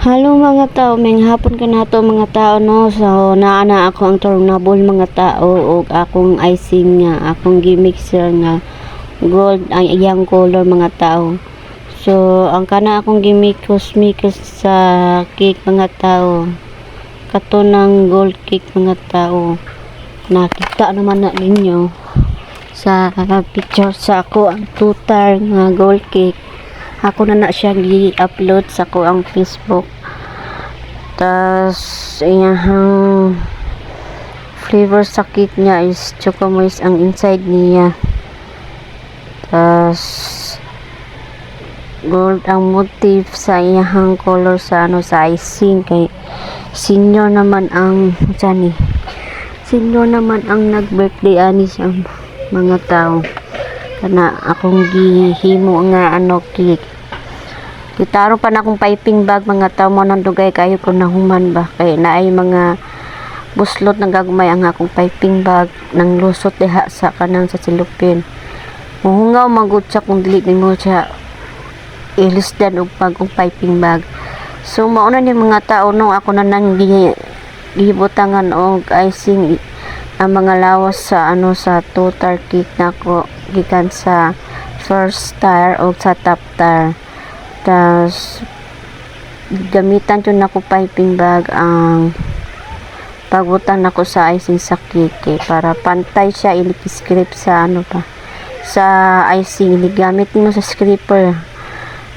Hello mga tao, may hapon ka na to mga tao no. So naana ako ang tornable mga tao og akong icing nga, akong gimixer nga gold ang iyang color mga tao. So ang kana akong gimikos sa cake mga tao. Kato ng gold cake mga tao. Nakita naman na ninyo sa picture sa ako ang tutar nga gold cake. Ako na siya gi-upload sa ko ang Facebook. Tas iyang flavor sa cake niya is chocomoist ang inside niya. Tas gold ang motif sa iyang color sa sa icing kay senior naman ang senior naman ang nag-birthday ani sa mga tao. Kana akong gihimo nga cake. Gitaro pa na akong piping bag mga tao mo nang dugay kayo ko nahuman ba kay naay mga buslot ng gagmay ang akong piping bag nang lusot diha sa kanang sa silupin. Muhungaw magutsa kung dili nimo siya ilisdan og bagong piping bag. So mauna ni mga tao no ako na nang gibutangan og icing ang mga lawas sa sa total cake nako gikan sa first star o sa top star. Tas gamitan yun ako piping bag ang pagbutan nako sa icing sa cake para pantay siya ilikiscript sa sa icing iligamit mo sa scraper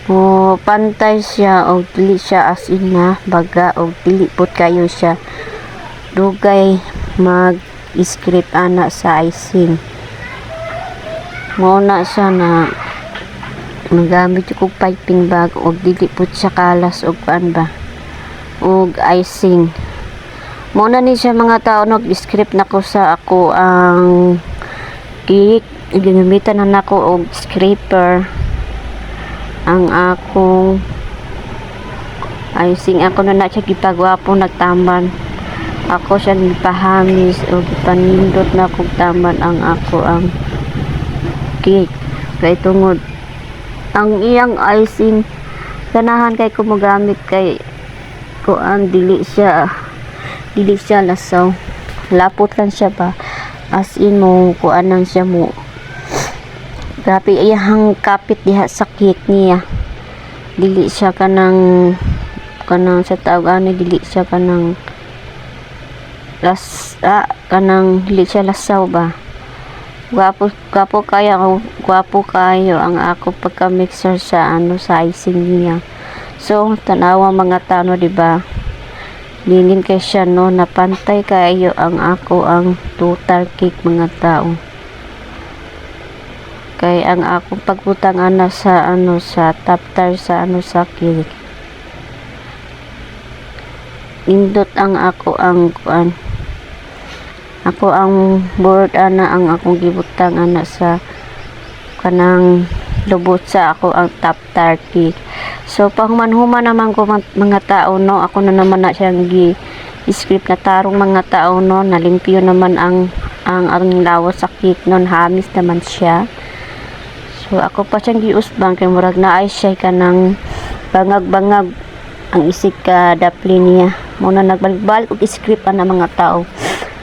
o pantay siya o dili siya as in na baga o dili put kayo siya dugay mag script ana sa icing mo na siya na magamit ko piping bag og dili pud siya kalas og paan ba og icing mo na ni siya mga tao nag-script nako sa ako ang cake ginamitan na nako og scraper ang akong icing ako na siya gipagwapo nagtamban ako siya gipahamis o gipanindot na kog tamban ang ako ang cake kay tungod ang iyang icing ganahan kay ko magamit kay kuan dili siya lasaw lapot lang siya ba as in mo kuan lang siya mo grabe iyang kapit diha sa cake niya dili siya kanang sa tawag ani dili siya kanang dili siya lasaw ba gwapo kayo ang ako pagka-mixer sa sa icing niya. So tanawa mga tano di ba? Linin kay siya no napantay kayo ang ako ang total cake mga tao. Kay ang ako pagbutang sa sa top tar sa sa cake. Indot ang ako ang kuan. Ako ang board ang akong gibutang sa kanang lubot sa ako ang top tar cake. So pangmanhuman naman ko mga tao no ako na naman na siyang script na tarong mga tao no nalimpyo naman ang lawas sa cake non hamis naman siya. So ako pa siyang giusbang kay murag na ay siya kanang bangag-bangag ang isig ka dapli niya. Muna nagbalik-balik og script na mga tao.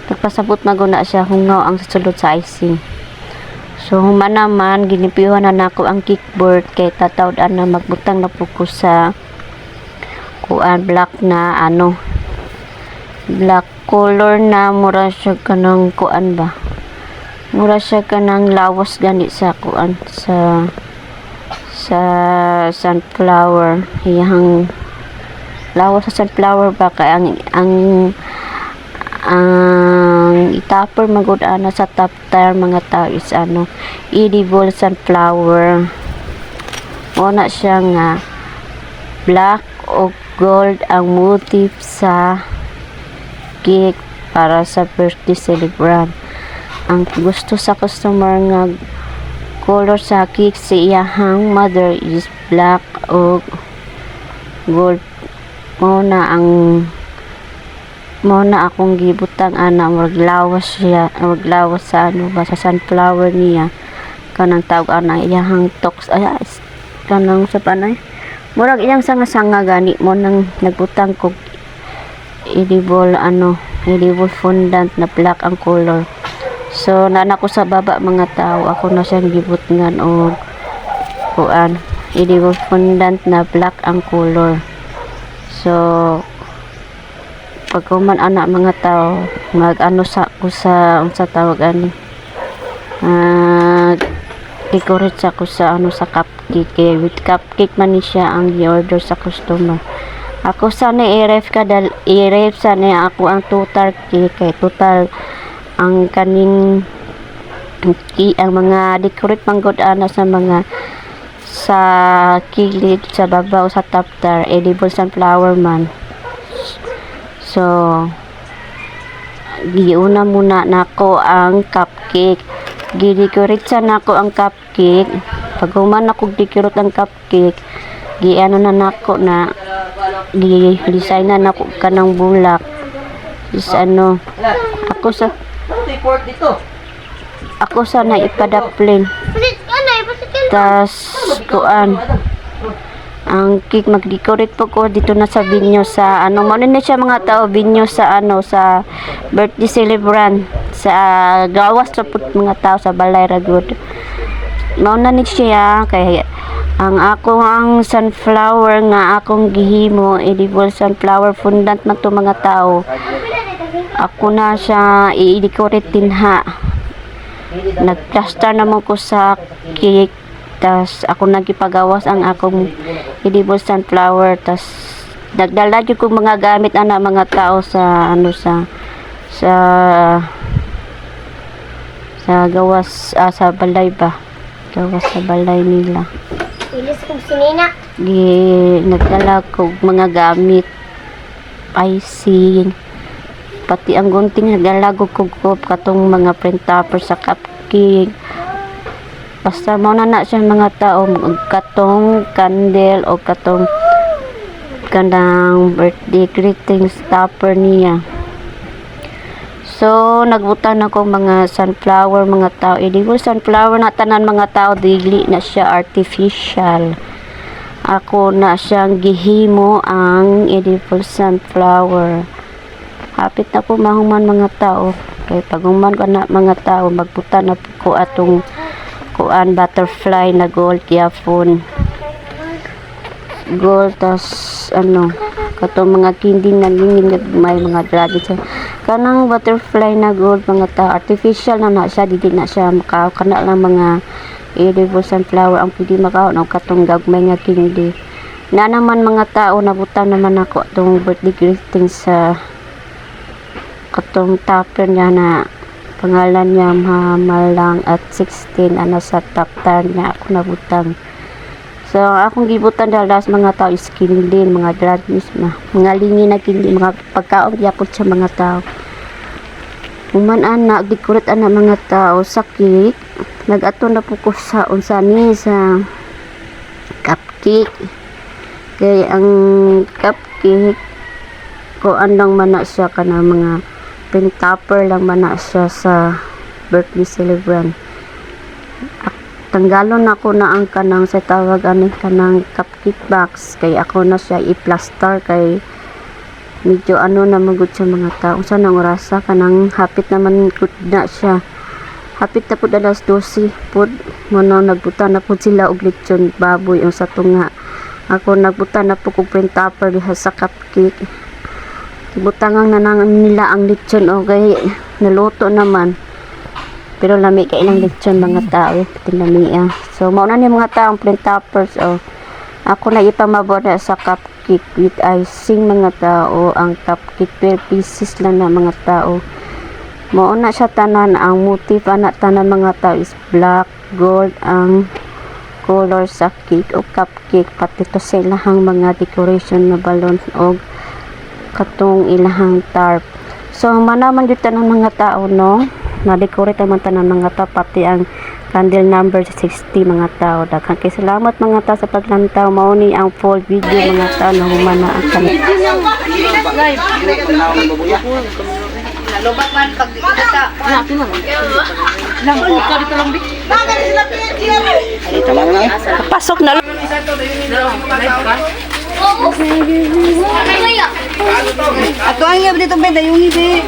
Nagpasabot maguna siya hungaw ang susulod sa icing. So human naman ginipiyuhan na nako ang kickboard kay tatawdan na magbutang na puko sa kuan black na black color na mura siya kanang kuan ba mura siya kanang lawas gani sa kuan sa sunflower iyang lawas sa sunflower ba kay ang itapper magud sa top tire mga tao is edible sunflower mo na siya nga black o gold ang motif sa cake para sa birthday celebrant. Ang gusto sa customer nga color sa cake sa iyahang mother is black o gold mo na akong gibutang maglawas sa sa sunflower niya kanang tawag iyahang tox kanang sa panay Murag iyang sanga-sanga gani mo nang nagbutang kog edible fondant na black ang color. So nana ko sa baba mga tao, ako na siyang gibutngan og kuan edible fondant na black ang color. So pag kuman ana mga tao, mag ano sa ko sa unsa tawag ani, decorate sa ko sa ano sa cupcake. Kaya with cupcake man ni siya ang i-order sa customer. Ako sana i-ref sana ako ang total cake, kay total ang kaning ang mga decorate manggod ana sa mga sa kilid sa babaw sa taptar edible sunflower man. So giuna muna nako ang cupcake, gi-decorate sa nako ang cupcake. Pag human ako decorate ang cupcake, giano na nako na gi-design na nako kanang bulak is ano ako sa na ipadaplin, tas kuan ang cake mag-decorate po ko dito na sa venue sa ano mo na siya mga tao, venue sa ano sa birthday celebrant sa gawas sa put mga tao sa balay ragud. Mao na ni siya kay ang akong sunflower nga akong gihimo edible sunflower fondant man to mga tao. Ako na siya i-decorate dinha. Nag-plaster naman ko sa cake, tas ako nagipagawas ang akong edible sunflower, tas nagdala jud ko mga gamit ana mga tao sa ano sa gawas sa balay ba, gawas sa balay nila. Ilis kong sinina. Nagdala ko mga gamit, icing, pati ang gunting nagdala ko katong mga print topper sa cupcake. Basta mo na siya mga tao, katong candle o katong kanang birthday greetings topper niya. So nagbutan ako mga sunflower mga tao, edible sunflower na tanan mga tao, dili na siya artificial. Ako na siyang gihimo ang edible sunflower. Hapit na ko mahuman mga tao, kay paguman ko na mga tao, magbuta na ko atong kuan butterfly na gold gyapon gold, tas ano katong mga candy na lingin may mga dragon kanang butterfly na gold mga tao, artificial na siya, dili na siya makaw kana lang mga edible sunflower ang pwede makaw ng katong gagmay nga candy na naman mga tao. Nabutan naman ako itong birthday greeting sa katong topper niya na pangalan niya Malang at 16 ano sa taptar niya ako nabutang. So akong gibutan dalas mga tao is candy, mga dragons, mga lingi na candy, mga pagkaon gyapon sa mga tao. Human ana decorate ana mga tao sa cake, nag-ato na po ko sa unsa ni sa cupcake. Kay ang cupcake ko andang mana siya kana mga pin topper lang man na siya sa birthday celebrant. Tanggalon ako na ang kanang sa tawag ani kanang cupcake box, kay ako na siya i-plaster kay medyo ano na magud sa mga tao sa nang orasa kanang hapit naman gud na siya, hapit na pud alas 12 pud mo na nagbuta na pud sila og lechon baboy ang sa tunga. Ako nagbuta na po kog pin topper diha sa cupcake. Butangang nanang nila ang lechon o kay naluto naman, pero lami kay ilang lechon mga tao tinamiya. So mao na ni mga tao print toppers o ako na ipamabora sa cupcake with icing mga tao. Ang cupcake per pieces lang na mga tao. Mao na siya tanan, ang motif ana tanan mga tao is black gold ang color sa cake o cupcake, pati to sa ilahang mga decoration na balloon o katong ilahang tarp. So manaman jud tanan mga tao no, na-decorate man tanan mga tao, pati ang candle number 60 mga tao. Daghang kay salamat mga tao sa paglantaw. Mao ni ang full video mga tao na humana ang kami. Nalobat man pag kita. Natin lang. Lang ka dito lang bi. Dito lang na. pasok na. Oo. Kaya. Ato ang iya dito ba yung ibe.